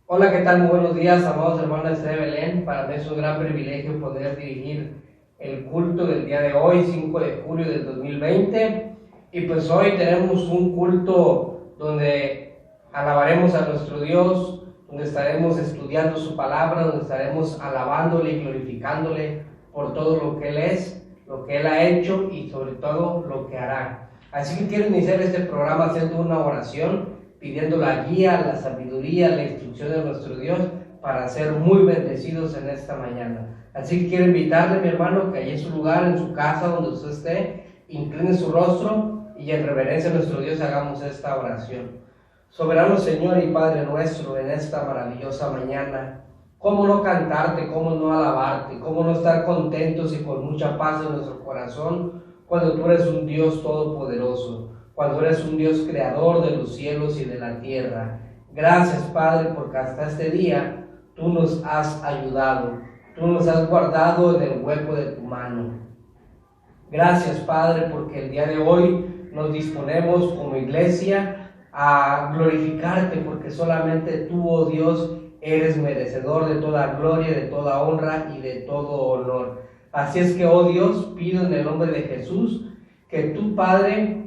Hola, ¿qué tal? Muy buenos días, amados hermanos de Belén. Para mí es un gran privilegio poder dirigir el culto del día de hoy, 5 de julio del 2020. Y pues hoy tenemos un culto donde alabaremos a nuestro Dios, donde estaremos estudiando su palabra, donde estaremos alabándole y glorificándole por todo lo que Él es, lo que Él ha hecho y sobre todo lo que hará. Así que quiero iniciar este programa haciendo una oración, pidiendo la guía, la sabiduría, la instrucción de nuestro Dios para ser muy bendecidos en esta mañana. Así que quiero invitarle, mi hermano, que allí en su lugar, en su casa, donde usted esté, incline su rostro y en reverencia a nuestro Dios hagamos esta oración. Soberano Señor y Padre nuestro, en esta maravillosa mañana, ¿cómo no cantarte, cómo no alabarte, cómo no estar contentos y con mucha paz en nuestro corazón cuando tú eres un Dios todopoderoso? Cuando eres un Dios creador de los cielos y de la tierra. Gracias, Padre, porque hasta este día tú nos has ayudado, tú nos has guardado en el hueco de tu mano. Gracias, Padre, porque el día de hoy nos disponemos como iglesia a glorificarte, porque solamente tú, oh Dios, eres merecedor de toda gloria, de toda honra y de todo honor. Así es que, oh Dios, pido en el nombre de Jesús que tú, Padre,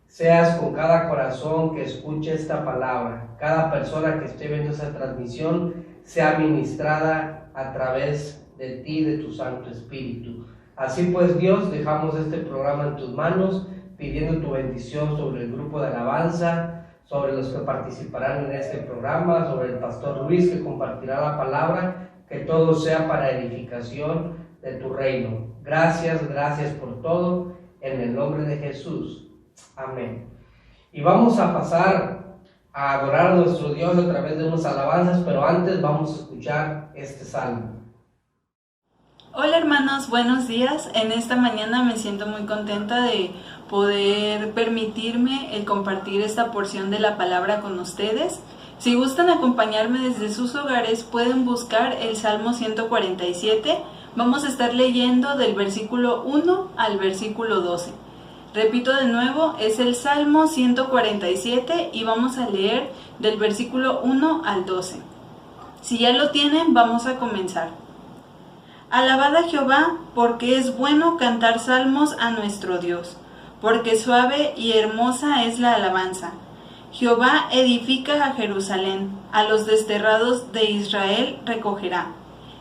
seas con cada corazón que escuche esta palabra, cada persona que esté viendo esta transmisión sea ministrada a través de ti, de tu Santo Espíritu. Así pues, Dios, dejamos este programa en tus manos, pidiendo tu bendición sobre el grupo de alabanza, sobre los que participarán en este programa, sobre el pastor Luis que compartirá la palabra, que todo sea para edificación de tu reino. Gracias por todo, en el nombre de Jesús. Amén. Y vamos a pasar a adorar a nuestro Dios a través de unas alabanzas, pero antes vamos a escuchar este salmo. Hola hermanos, buenos días. En esta mañana me siento muy contenta de poder permitirme el compartir esta porción de la palabra con ustedes. Si gustan acompañarme desde sus hogares, pueden buscar el Salmo 147. Vamos a estar leyendo del versículo 1 al versículo 12. Repito de nuevo, es el Salmo 147 y vamos a leer del versículo 1 al 12. Si ya lo tienen, vamos a comenzar. Alabad a Jehová, porque es bueno cantar salmos a nuestro Dios, porque suave y hermosa es la alabanza. Jehová edifica a Jerusalén, a los desterrados de Israel recogerá.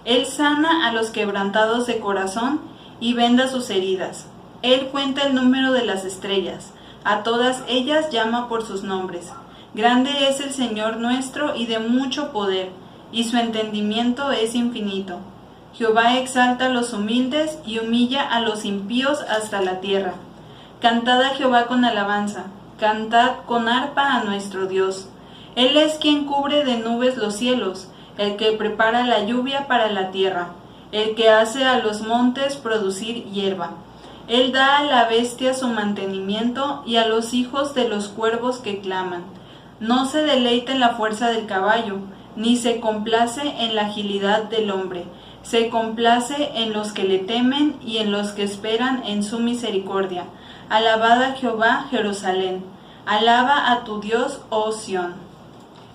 Él sana a los quebrantados de corazón y venda sus heridas. Él cuenta el número de las estrellas, a todas ellas llama por sus nombres. Grande es el Señor nuestro y de mucho poder, y su entendimiento es infinito. Jehová exalta a los humildes y humilla a los impíos hasta la tierra. Cantad a Jehová con alabanza, cantad con arpa a nuestro Dios. Él es quien cubre de nubes los cielos, el que prepara la lluvia para la tierra, el que hace a los montes producir hierba. Él da a la bestia su mantenimiento y a los hijos de los cuervos que claman. No se deleita en la fuerza del caballo, ni se complace en la agilidad del hombre. Se complace en los que le temen y en los que esperan en su misericordia. Alabad a Jehová, Jerusalén. Alaba a tu Dios, oh Sión.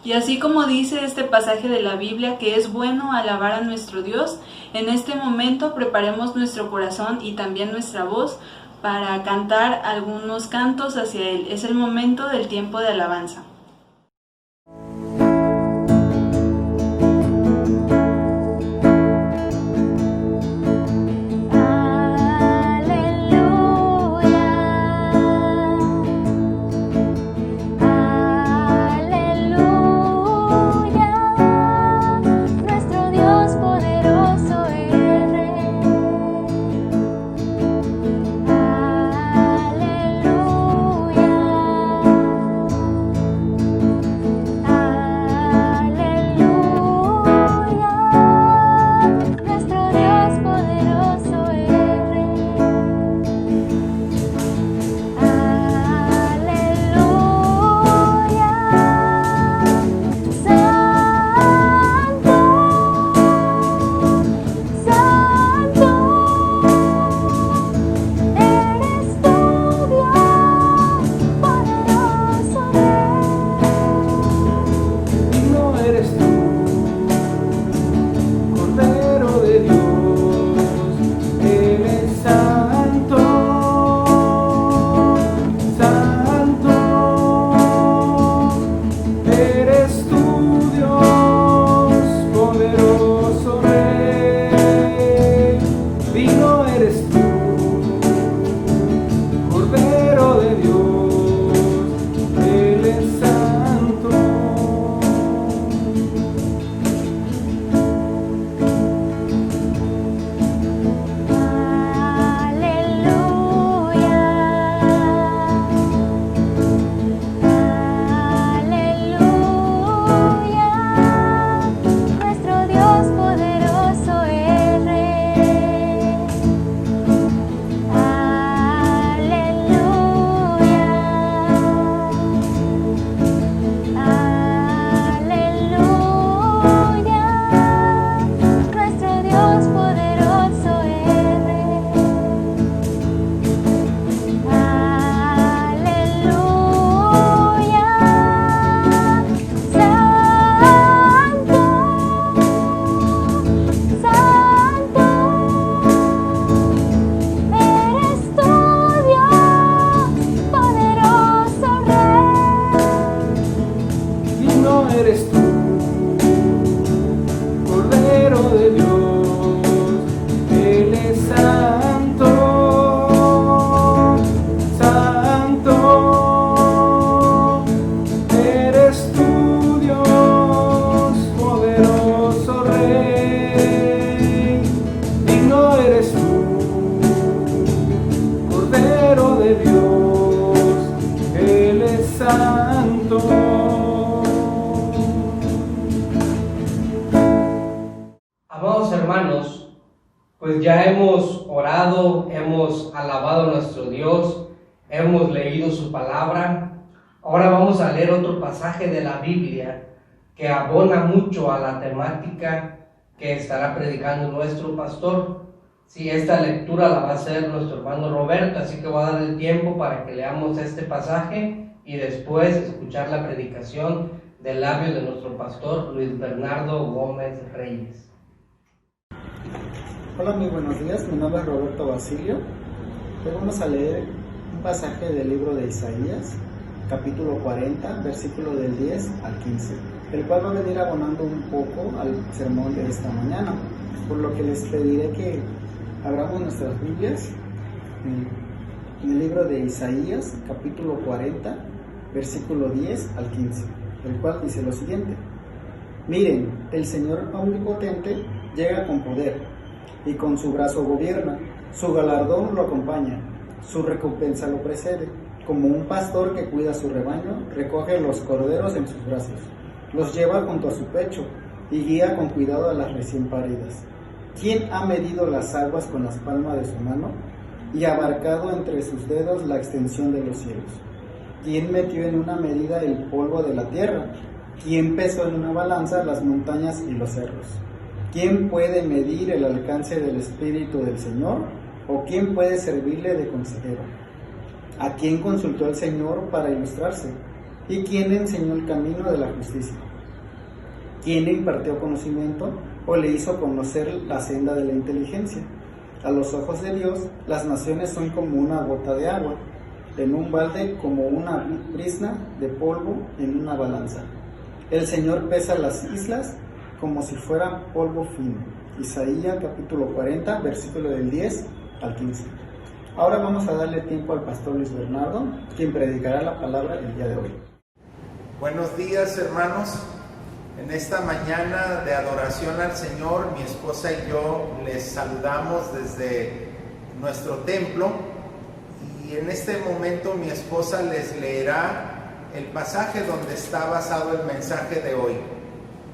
Y así como dice este pasaje de la Biblia que es bueno alabar a nuestro Dios, en este momento preparemos nuestro corazón y también nuestra voz para cantar algunos cantos hacia Él. Es el momento del tiempo de alabanza. hermanos, pues ya hemos orado, hemos alabado a nuestro Dios, hemos leído su palabra. Ahora vamos a leer otro pasaje de la Biblia que abona mucho a la temática que estará predicando nuestro pastor. Sí, esta lectura la va a hacer nuestro hermano Roberto, así que voy a dar el tiempo para que leamos este pasaje y después escuchar la predicación del labio de nuestro pastor Luis Bernardo Gómez Reyes. Hola, muy buenos días, mi nombre es Roberto Basilio. Hoy vamos a leer un pasaje del libro de Isaías, capítulo 40, versículo del 10 al 15, el cual va a venir abonando un poco al sermón de esta mañana, por lo que les pediré que abramos nuestras Biblias en el libro de Isaías, capítulo 40, versículo 10 al 15, el cual dice lo siguiente: Miren, el Señor omnipotente llega con poder, y con su brazo gobierna, su galardón lo acompaña, su recompensa lo precede. Como un pastor que cuida su rebaño, recoge los corderos en sus brazos, los lleva junto a su pecho y guía con cuidado a las recién paridas. ¿Quién ha medido las aguas con las palmas de su mano y abarcado entre sus dedos la extensión de los cielos? ¿Quién metió en una medida el polvo de la tierra? ¿Quién pesó en una balanza las montañas y los cerros? ¿Quién puede medir el alcance del Espíritu del Señor? ¿O quién puede servirle de consejero? ¿A quién consultó el Señor para ilustrarse? ¿Y quién le enseñó el camino de la justicia? ¿Quién le impartió conocimiento o le hizo conocer la senda de la inteligencia? A los ojos de Dios, las naciones son como una gota de agua, en un balde como una brizna de polvo en una balanza. El Señor pesa las islas como si fuera polvo fino. Isaías capítulo 40, versículo del 10 al 15. Ahora vamos a darle tiempo al pastor Luis Bernardo, quien predicará la palabra el día de hoy. Buenos días, hermanos. En esta mañana de adoración al Señor, mi esposa y yo les saludamos desde nuestro templo, y en este momento mi esposa les leerá el pasaje donde está basado el mensaje de hoy.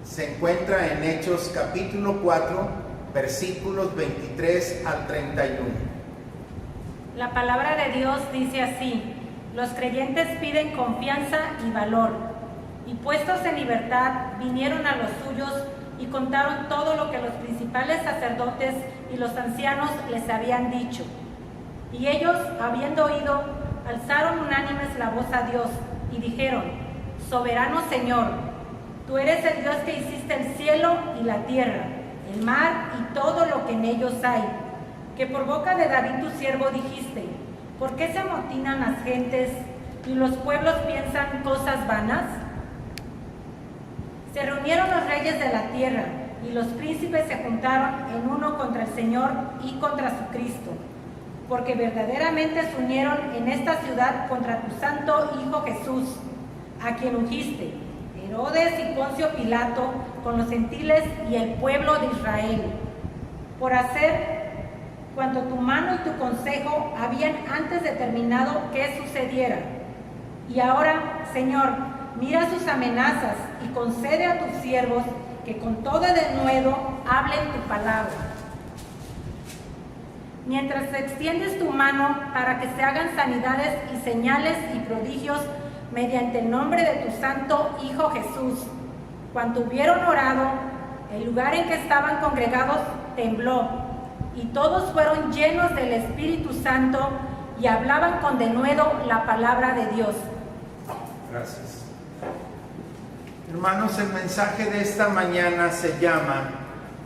Se encuentra en Hechos capítulo 4, versículos 23 al 31. La palabra de Dios dice así: los creyentes piden confianza y valor, y puestos en libertad vinieron a los suyos y contaron todo lo que los principales sacerdotes y los ancianos les habían dicho. Y ellos, habiendo oído, alzaron unánimes la voz a Dios y dijeron: Soberano Señor, tú eres el Dios que hiciste el cielo y la tierra, el mar y todo lo que en ellos hay, que por boca de David tu siervo dijiste: ¿por qué se amotinan las gentes y los pueblos piensan cosas vanas? Se reunieron los reyes de la tierra y los príncipes se juntaron en uno contra el Señor y contra su Cristo, porque verdaderamente se unieron en esta ciudad contra tu santo Hijo Jesús, a quien ungiste, Herodes y Poncio Pilato, con los gentiles y el pueblo de Israel, por hacer cuanto tu mano y tu consejo habían antes determinado que sucediera. Y ahora, Señor, mira sus amenazas y concede a tus siervos que con todo denuedo hablen tu palabra. Mientras extiendes tu mano para que se hagan sanidades y señales y prodigios mediante el nombre de tu santo Hijo Jesús. Cuando hubieron orado, el lugar en que estaban congregados tembló, y todos fueron llenos del Espíritu Santo y hablaban con denuedo la palabra de Dios. Gracias. Hermanos, el mensaje de esta mañana se llama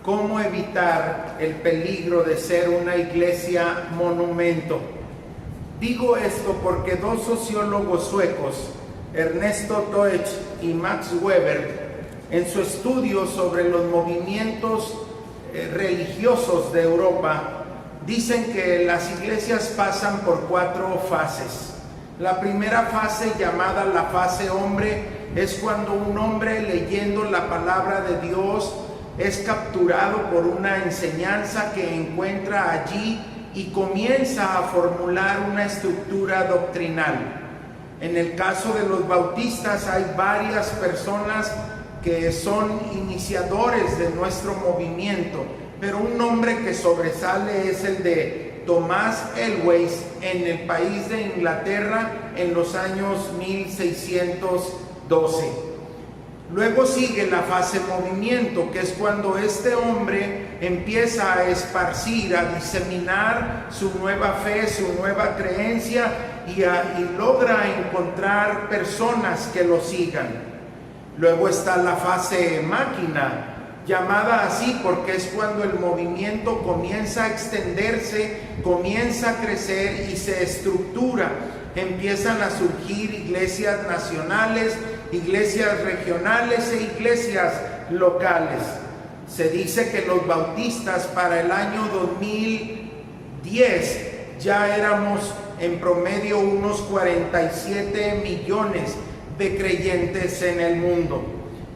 ¿Cómo evitar el peligro de ser una iglesia monumento? Digo esto porque dos sociólogos suecos, Ernesto Toech y Max Weber, en su estudio sobre los movimientos religiosos de Europa, dicen que las iglesias pasan por 4 fases. La primera fase, llamada la fase hombre, es cuando un hombre leyendo la palabra de Dios es capturado por una enseñanza que encuentra allí y comienza a formular una estructura doctrinal. En el caso de los bautistas hay varias personas que son iniciadores de nuestro movimiento, pero un nombre que sobresale es el de Thomas Elwes en el país de Inglaterra en los años 1612. Luego sigue la fase movimiento, que es cuando este hombre empieza a esparcir, a diseminar su nueva fe, su nueva creencia y logra encontrar personas que lo sigan. Luego está la fase máquina, llamada así porque es cuando el movimiento comienza a extenderse, comienza a crecer y se estructura. Empiezan a surgir iglesias nacionales, iglesias regionales e iglesias locales. Se dice que los bautistas para el año 2010 ya éramos en promedio unos 47 millones de creyentes en el mundo.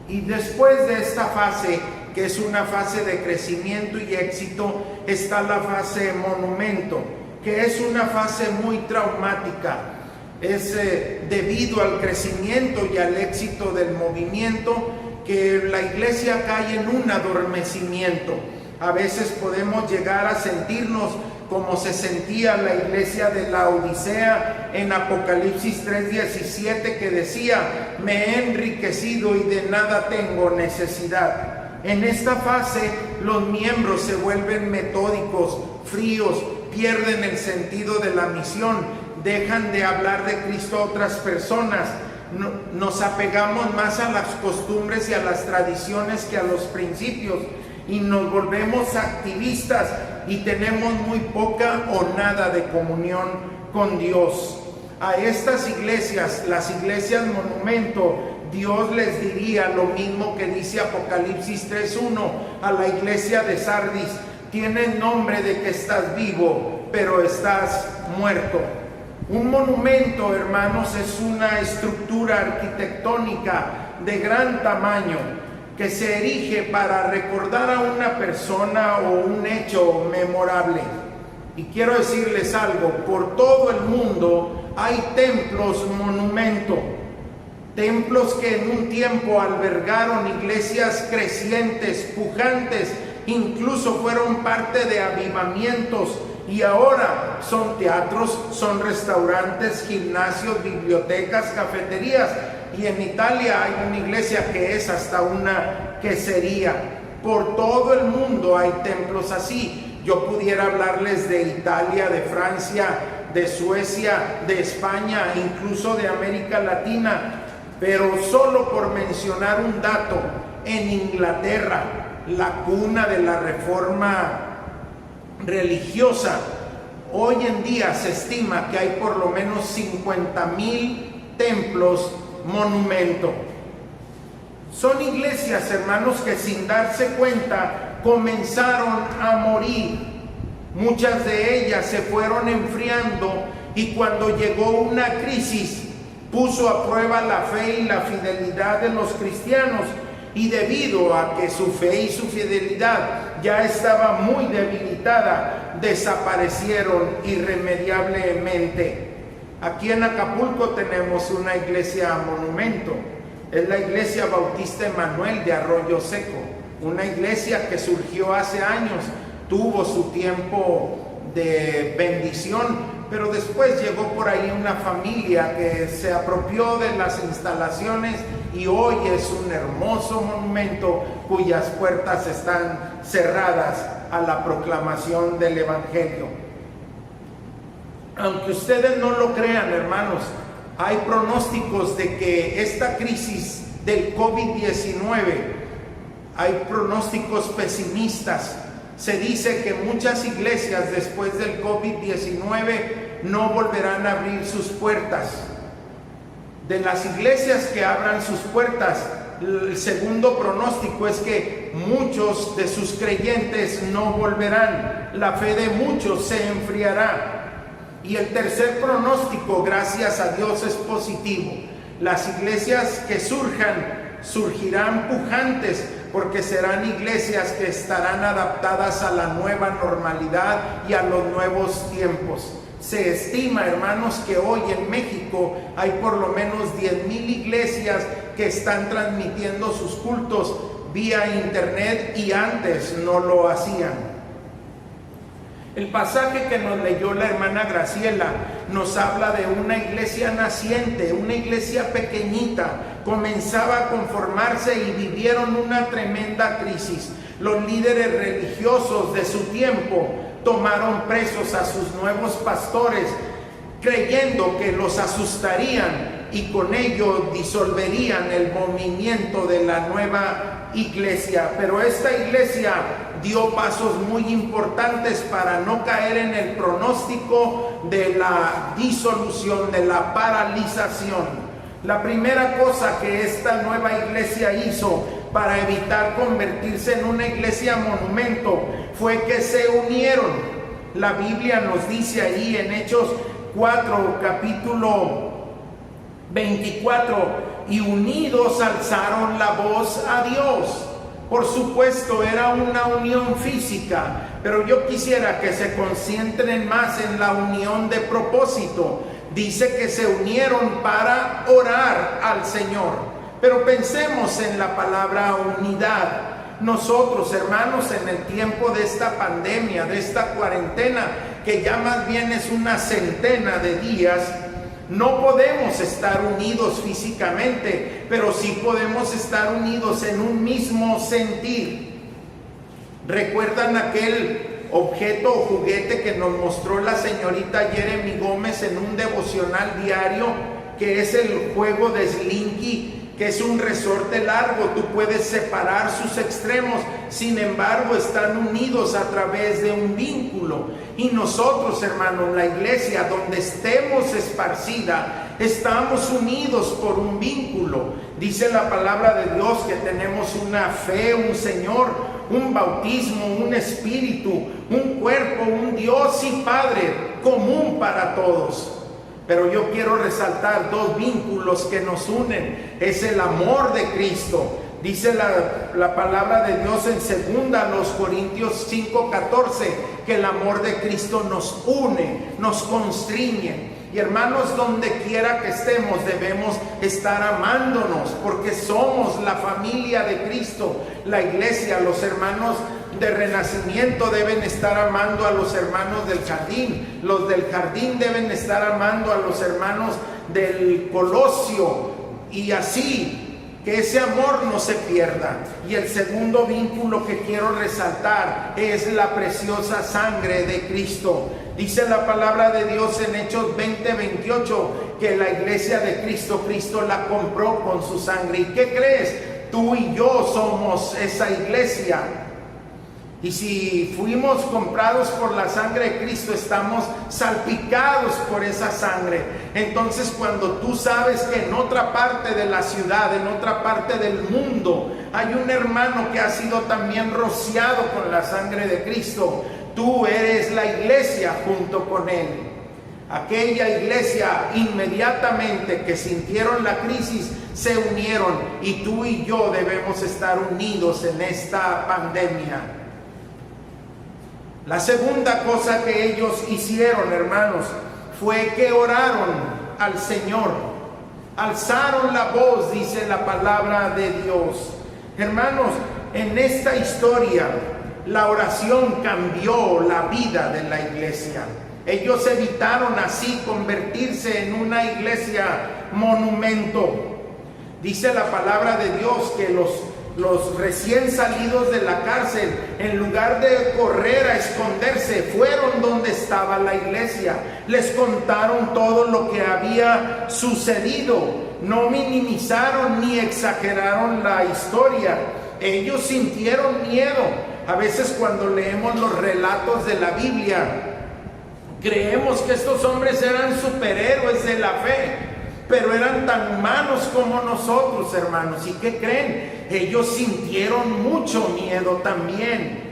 Y después de esta fase, que es una fase de crecimiento y éxito, está la fase monumento, que es una fase muy traumática. Es debido al crecimiento y al éxito del movimiento que la iglesia cae en un adormecimiento. A veces podemos llegar a sentirnos como se sentía la iglesia de la Odisea en Apocalipsis 3:17, que decía: me he enriquecido y de nada tengo necesidad. En esta fase los miembros se vuelven metódicos, fríos, pierden el sentido de la misión, dejan de hablar de Cristo a otras personas, nos apegamos más a las costumbres y a las tradiciones que a los principios, y nos volvemos activistas y tenemos muy poca o nada de comunión con Dios. A estas iglesias, las iglesias monumento, Dios les diría lo mismo que dice Apocalipsis 3:1 a la iglesia de Sardis: tienes nombre de que estás vivo, pero estás muerto. Un monumento, hermanos, es una estructura arquitectónica de gran tamaño que se erige para recordar a una persona o un hecho memorable. Y quiero decirles algo: por todo el mundo hay templos monumento, templos que en un tiempo albergaron iglesias crecientes, pujantes, incluso fueron parte de avivamientos, y ahora son teatros, son restaurantes, gimnasios, bibliotecas, cafeterías. Y en Italia hay una iglesia que es hasta una quesería. Por todo el mundo hay templos así. Yo pudiera hablarles de Italia, de Francia, de Suecia, de España, incluso de América Latina. Pero solo por mencionar un dato, en Inglaterra, la cuna de la reforma religiosa, hoy en día se estima que hay por lo menos 50,000 templos monumento. Son iglesias, hermanos, que sin darse cuenta comenzaron a morir. Muchas de ellas se fueron enfriando, y cuando llegó una crisis puso a prueba la fe y la fidelidad de los cristianos, y debido a que su fe y su fidelidad ya estaba muy debilitada, desaparecieron irremediablemente. Aquí en Acapulco tenemos una iglesia monumento, es la iglesia Bautista Emanuel de Arroyo Seco, una iglesia que surgió hace años, tuvo su tiempo de bendición, pero después llegó por ahí una familia que se apropió de las instalaciones y hoy es un hermoso monumento cuyas puertas están cerradas a la proclamación del Evangelio. Aunque ustedes no lo crean, hermanos, hay pronósticos de que esta crisis del COVID-19, hay pronósticos pesimistas. Se dice que muchas iglesias después del COVID-19 no volverán a abrir sus puertas. De las iglesias que abran sus puertas, el segundo pronóstico es que muchos de sus creyentes no volverán. La fe de muchos se enfriará. Y el tercer pronóstico, gracias a Dios, es positivo. Las iglesias que surgirán pujantes, porque serán iglesias que estarán adaptadas a la nueva normalidad y a los nuevos tiempos. Se estima, hermanos, que hoy en México hay por lo menos 10,000 iglesias que están transmitiendo sus cultos vía internet y antes no lo hacían. El pasaje que nos leyó la hermana Graciela nos habla de una iglesia naciente, una iglesia pequeñita, comenzaba a conformarse y vivieron una tremenda crisis. Los líderes religiosos de su tiempo tomaron presos a sus nuevos pastores, creyendo que los asustarían y con ello disolverían el movimiento de la nueva iglesia. Pero esta iglesia dio pasos muy importantes para no caer en el pronóstico de la disolución, de la paralización. La primera cosa que esta nueva iglesia hizo para evitar convertirse en una iglesia monumento fue que se unieron. La Biblia nos dice ahí en Hechos 4, capítulo 24, y unidos alzaron la voz a Dios. Por supuesto, era una unión física, pero yo quisiera que se concentren más en la unión de propósito. Dice que se unieron para orar al Señor. Pero pensemos en la palabra unidad. Nosotros, hermanos, en el tiempo de esta pandemia, de esta cuarentena, que ya más bien es una centena de días, no podemos estar unidos físicamente, pero sí podemos estar unidos en un mismo sentir. ¿Recuerdan aquel objeto o juguete que nos mostró la señorita Jeremy Gómez en un devocional diario, que es el juego de Slinky, que es un resorte largo? Tú puedes separar sus extremos, sin embargo están unidos a través de un vínculo. Y nosotros, hermanos, la iglesia donde estemos esparcida, estamos unidos por un vínculo. Dice la palabra de Dios que tenemos una fe, un Señor, un bautismo, un espíritu, un cuerpo, un Dios y Padre común para todos. Pero yo quiero resaltar dos vínculos que nos unen. Es el amor de Cristo. Dice la palabra de Dios en 2 Corintios 5:14, que el amor de Cristo nos une, nos constriñe. Y hermanos, donde quiera que estemos debemos estar amándonos, porque somos la familia de Cristo. La iglesia, los hermanos de Renacimiento deben estar amando a los hermanos del jardín. Los del jardín deben estar amando a los hermanos del Colosio. Y así, que ese amor no se pierda. Y el segundo vínculo que quiero resaltar es la preciosa sangre de Cristo. Dice la palabra de Dios en Hechos 20:28 que la iglesia de Cristo, Cristo la compró con su sangre. ¿Y qué crees? Tú y yo somos esa iglesia. Y si fuimos comprados por la sangre de Cristo, estamos salpicados por esa sangre. Entonces, cuando tú sabes que en otra parte de la ciudad, en otra parte del mundo, hay un hermano que ha sido también rociado con la sangre de Cristo, tú eres la iglesia junto con él. Aquella iglesia, inmediatamente que sintieron la crisis, se unieron, y tú y yo debemos estar unidos en esta pandemia. La segunda cosa que ellos hicieron, hermanos, fue que oraron al Señor. Alzaron la voz, dice la palabra de Dios. Hermanos, en esta historia, la oración cambió la vida de la iglesia. Ellos evitaron así convertirse en una iglesia monumento. Dice la palabra de Dios que los recién salidos de la cárcel, en lugar de correr a esconderse, fueron donde estaba la iglesia. Les contaron todo lo que había sucedido. No minimizaron ni exageraron la historia. Ellos sintieron miedo. A veces cuando leemos los relatos de la Biblia, creemos que estos hombres eran superhéroes de la fe, pero eran tan humanos como nosotros, hermanos. ¿Y qué creen? Ellos sintieron mucho miedo también.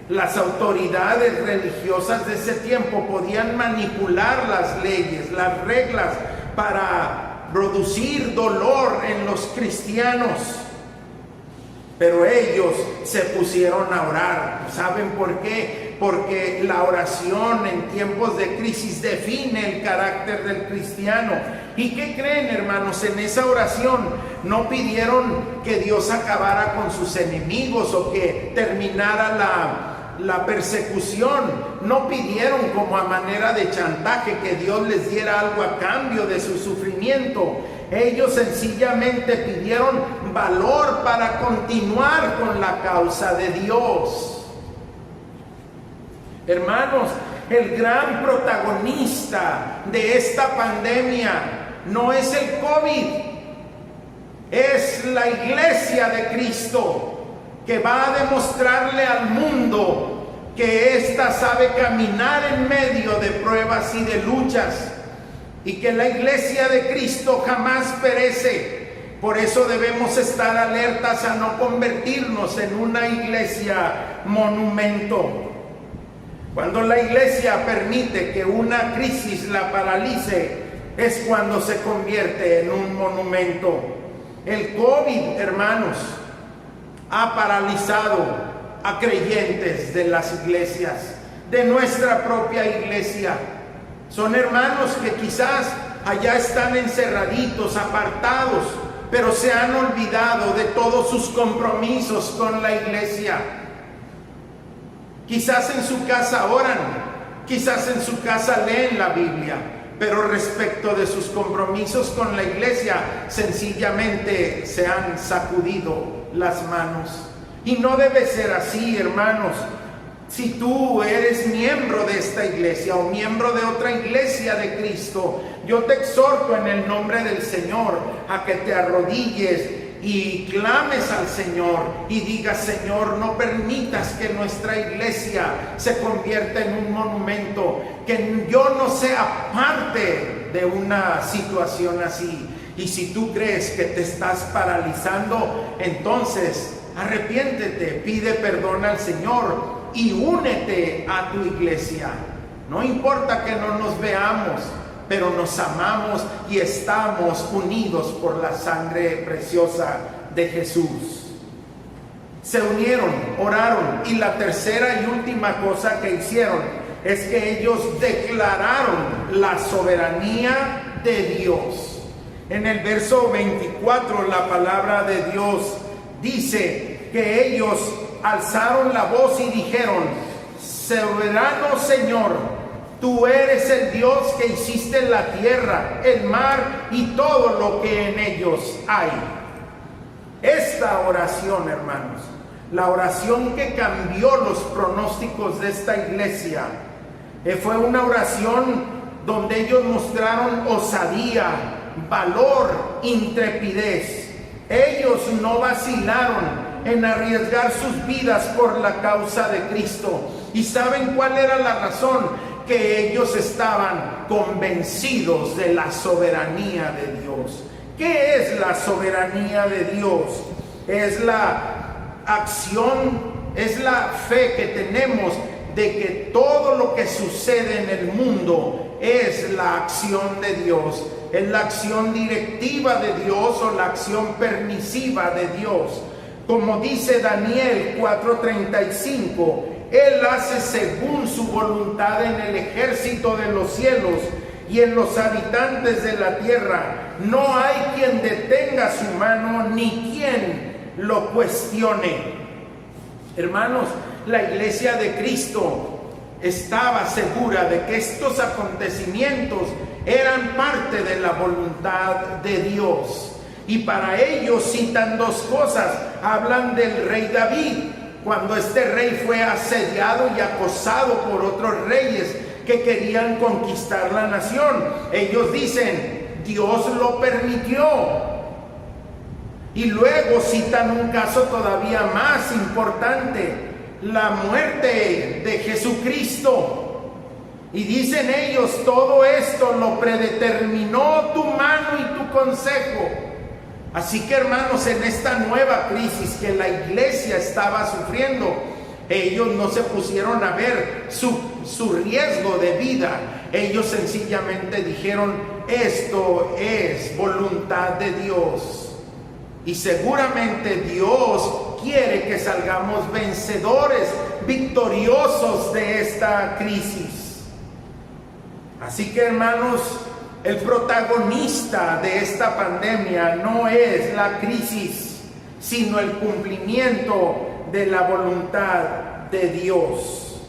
Las autoridades religiosas de ese tiempo podían manipular las leyes, las reglas, para producir dolor en los cristianos. Pero ellos se pusieron a orar. ¿Saben por qué? Porque la oración en tiempos de crisis define el carácter del cristiano. ¿Y qué creen, hermanos? En esa oración no pidieron que Dios acabara con sus enemigos o que terminara la persecución. No pidieron como a manera de chantaje que Dios les diera algo a cambio de su sufrimiento. Ellos sencillamente pidieron valor para continuar con la causa de Dios. Hermanos, el gran protagonista de esta pandemia no es el COVID, es la iglesia de Cristo, que va a demostrarle al mundo que ésta sabe caminar en medio de pruebas y de luchas, y que la iglesia de Cristo jamás perece. Por eso debemos estar alertas a no convertirnos en una iglesia monumento. Cuando la iglesia permite que una crisis la paralice, es cuando se convierte en un monumento. El COVID, hermanos, ha paralizado a creyentes de las iglesias, de nuestra propia iglesia. Son hermanos que quizás allá están encerraditos, apartados, pero se han olvidado de todos sus compromisos con la iglesia. Quizás en su casa oran, quizás en su casa leen la Biblia, pero respecto de sus compromisos con la iglesia, sencillamente se han sacudido las manos. Y no debe ser así, hermanos. Si tú eres miembro de esta iglesia o miembro de otra iglesia de Cristo, yo te exhorto en el nombre del Señor a que te arrodilles y clames al Señor y digas: Señor, no permitas que nuestra iglesia se convierta en un monumento, que yo no sea parte de una situación así. Y si tú crees que te estás paralizando, entonces arrepiéntete, pide perdón al Señor y únete a tu iglesia. No importa que no nos veamos, pero nos amamos y estamos unidos por la sangre preciosa de Jesús. Se unieron, oraron, y la tercera y última cosa que hicieron es que ellos declararon la soberanía de Dios. En el verso 24 la palabra de Dios dice que ellos alzaron la voz y dijeron: soberano Señor, tú eres el Dios que hiciste la tierra, el mar y todo lo que en ellos hay. Esta oración, hermanos, la oración que cambió los pronósticos de esta iglesia, fue una oración donde ellos mostraron osadía, valor, intrepidez. Ellos no vacilaron en arriesgar sus vidas por la causa de Cristo. ¿Y saben cuál era la razón? Que ellos estaban convencidos de la soberanía de Dios. ¿Qué es la soberanía de Dios? Es la acción, es la fe que tenemos de que todo lo que sucede en el mundo es la acción de Dios, es la acción directiva de Dios o la acción permisiva de Dios. Como dice Daniel 4:35, Él hace según su voluntad en el ejército de los cielos y en los habitantes de la tierra. No hay quien detenga su mano ni quien lo cuestione. Hermanos, la iglesia de Cristo estaba segura de que estos acontecimientos eran parte de la voluntad de Dios. Y para ellos citan dos cosas. Hablan del rey David, cuando este rey fue asediado y acosado por otros reyes que querían conquistar la nación. Ellos dicen: Dios lo permitió. Y luego citan un caso todavía más importante: la muerte de Jesucristo. Y dicen ellos: todo esto lo predeterminó tu mano y tu consejo. Así que, hermanos, en esta nueva crisis que la iglesia estaba sufriendo, ellos no se pusieron a ver su riesgo de vida. Ellos sencillamente dijeron: esto es voluntad de Dios. Y seguramente Dios quiere que salgamos vencedores, victoriosos de esta crisis. Así que, hermanos, El protagonista de esta pandemia no es la crisis, sino el cumplimiento de la voluntad de Dios.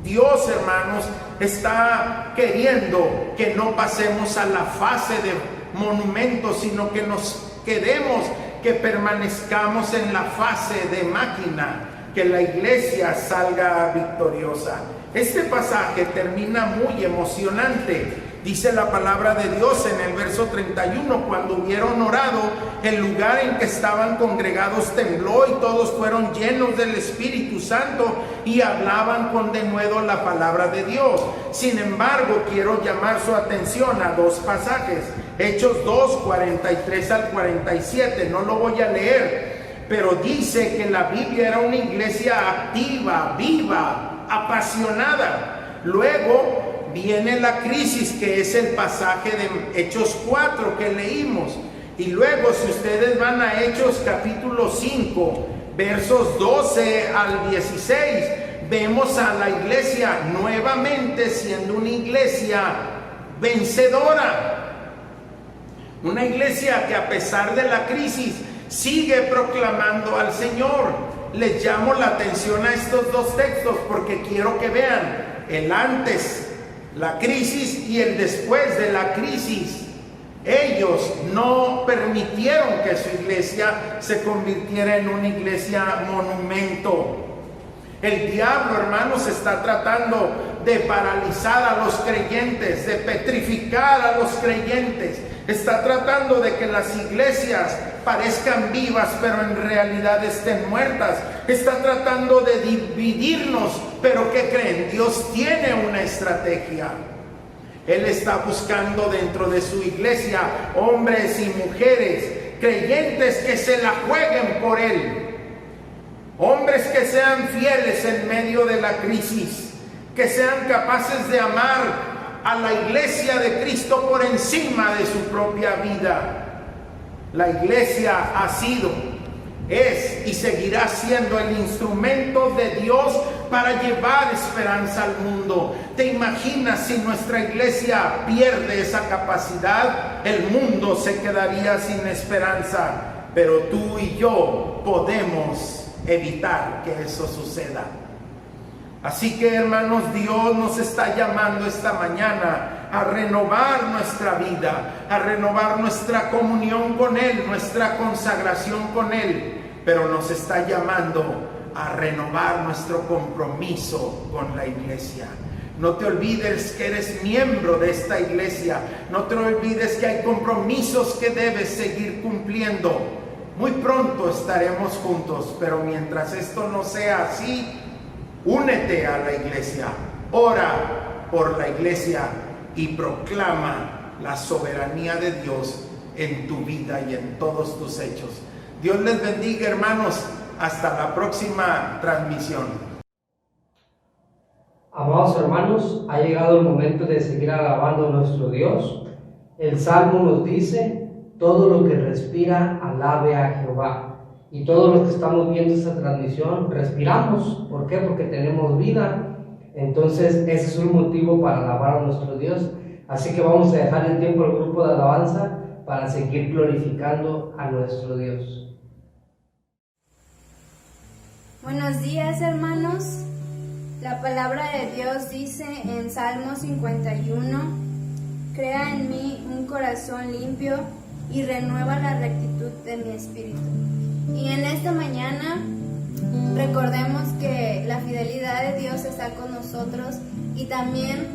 Dios, hermanos, está queriendo que no pasemos a la fase de monumento, sino que nos quedemos, que permanezcamos en la fase de máquina, que la iglesia salga victoriosa. Este pasaje termina muy emocionante. Dice la palabra de Dios en el verso 31, cuando hubieron orado, el lugar en que estaban congregados tembló y todos fueron llenos del Espíritu Santo y hablaban con denuedo la palabra de Dios. Sin embargo, quiero llamar su atención a dos pasajes. Hechos 2, 43 al 47, no lo voy a leer, pero dice que la Biblia era una iglesia activa, viva, apasionada. Luego viene la crisis, que es el pasaje de Hechos 4 que leímos. Y luego, si ustedes van a Hechos capítulo 5, versos 12 al 16, vemos a la iglesia nuevamente siendo una iglesia vencedora. Una iglesia que a pesar de la crisis sigue proclamando al Señor. Les llamo la atención a estos dos textos porque quiero que vean el antes, la crisis, y el después de la crisis. Ellos no permitieron que su iglesia se convirtiera en una iglesia monumento. El diablo, hermanos, está tratando de paralizar a los creyentes, de petrificar a los creyentes. Está tratando de que las iglesias parezcan vivas, pero en realidad estén muertas. Está tratando de dividirnos, pero ¿qué creen? Dios tiene una estrategia. Él está buscando dentro de su iglesia hombres y mujeres, creyentes que se la jueguen por Él. Hombres que sean fieles en medio de la crisis, que sean capaces de amar a la iglesia de Cristo por encima de su propia vida. La iglesia ha sido, es y seguirá siendo el instrumento de Dios para llevar esperanza al mundo. ¿Te imaginas si nuestra iglesia pierde esa capacidad? El mundo se quedaría sin esperanza, pero tú y yo podemos evitar que eso suceda. Así que, hermanos, Dios nos está llamando esta mañana a renovar nuestra vida, a renovar nuestra comunión con Él, nuestra consagración con Él, pero nos está llamando a renovar nuestro compromiso con la iglesia. No te olvides que eres miembro de esta iglesia, no te olvides que hay compromisos que debes seguir cumpliendo. Muy pronto estaremos juntos, pero mientras esto no sea así, únete a la iglesia, ora por la iglesia y proclama la soberanía de Dios en tu vida y en todos tus hechos. Dios les bendiga, hermanos. Hasta la próxima transmisión. Amados hermanos, ha llegado el momento de seguir alabando a nuestro Dios. El Salmo nos dice: todo lo que respira, alabe a Jehová. Y todos los que estamos viendo esta transmisión, respiramos. ¿Por qué? Porque tenemos vida. Entonces, ese es un motivo para alabar a nuestro Dios. Así que vamos a dejar el tiempo al grupo de alabanza para seguir glorificando a nuestro Dios. Buenos días, hermanos. La palabra de Dios dice en Salmo 51: crea en mí un corazón limpio y renueva la rectitud de mi espíritu. Y en esta mañana recordemos que la fidelidad de Dios está con nosotros y también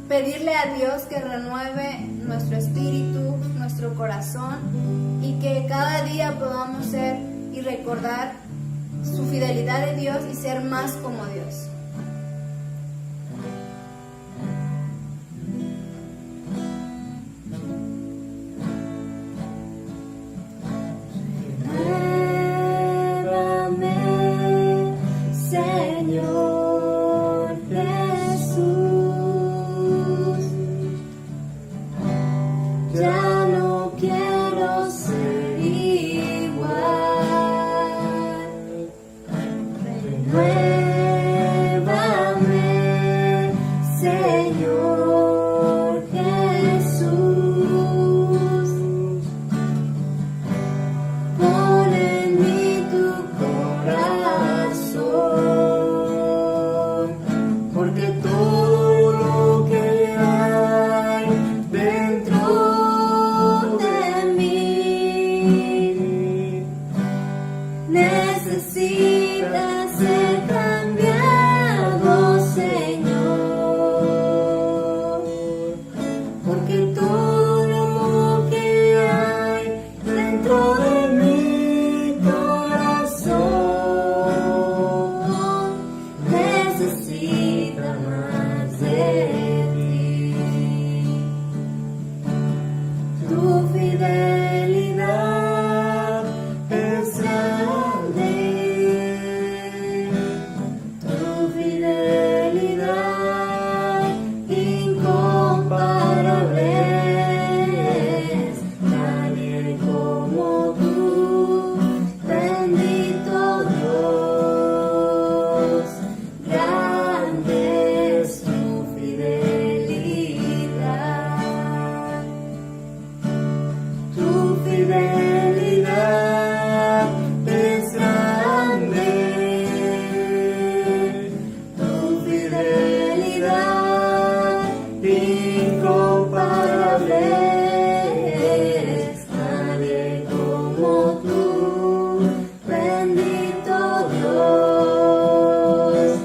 pedirle a Dios que renueve nuestro espíritu, nuestro corazón, y que cada día podamos ser y recordar su fidelidad de Dios y ser más como Dios. necesitas ser cambiado, Señor, porque todo lo que hay dentro de mi corazón necesita más de ti. Tu fidelidad es grande, tu fidelidad incomparable es. Nadie como tú, bendito Dios, grande es tu fidelidad. Tu fidelidad es grande, tu fidelidad incomparable es. Nadie como tú, bendito Dios,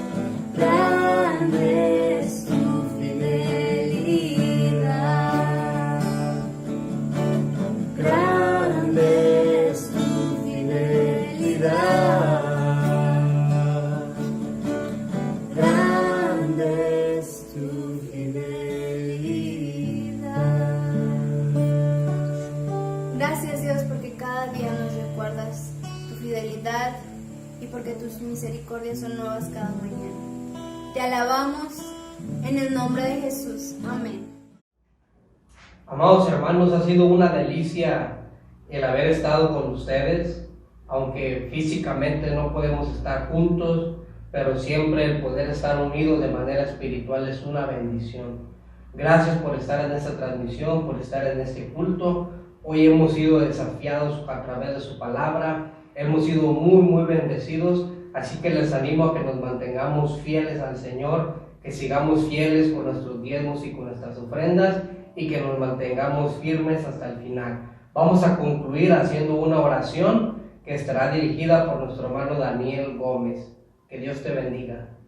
grande es tu fidelidad. Grande es tu fidelidad, grande es tu fidelidad. Gracias, Dios, porque cada día nos recuerdas tu fidelidad y porque tus misericordias son nuevas cada mañana. Te alabamos en el nombre de Jesús. Amén. Amados hermanos, ha sido una delicia el haber estado con ustedes, aunque físicamente no podemos estar juntos, pero siempre el poder estar unidos de manera espiritual es una bendición. Gracias por estar en esta transmisión, por estar en este culto. Hoy hemos sido desafiados a través de su palabra, hemos sido muy bendecidos, así que les animo a que nos mantengamos fieles al Señor, que sigamos fieles con nuestros diezmos y con nuestras ofrendas, y que nos mantengamos firmes hasta el final. Vamos a concluir haciendo una oración que estará dirigida por nuestro hermano Daniel Gómez. Que Dios te bendiga.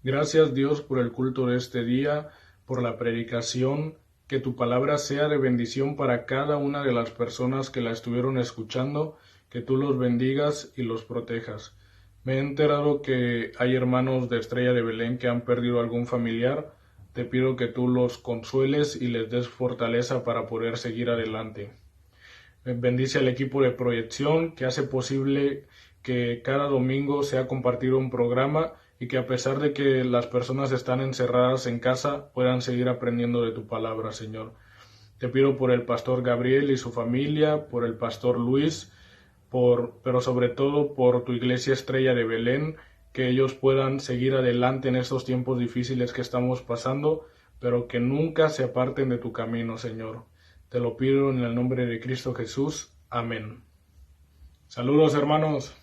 Gracias, Dios, por el culto de este día, por la predicación, que tu palabra sea de bendición para cada una de las personas que la estuvieron escuchando, que tú los bendigas y los protejas. Me he enterado que hay hermanos de Estrella de Belén que han perdido algún familiar. Te pido que tú los consueles y les des fortaleza para poder seguir adelante. Bendice al equipo de proyección que hace posible que cada domingo sea compartido un programa y que a pesar de que las personas están encerradas en casa puedan seguir aprendiendo de tu palabra, Señor. Te pido por el pastor Gabriel y su familia, por el pastor Luis, pero sobre todo por tu iglesia Estrella de Belén, que ellos puedan seguir adelante en estos tiempos difíciles que estamos pasando, pero que nunca se aparten de tu camino, Señor. Te lo pido en el nombre de Cristo Jesús. Amén. Saludos, hermanos.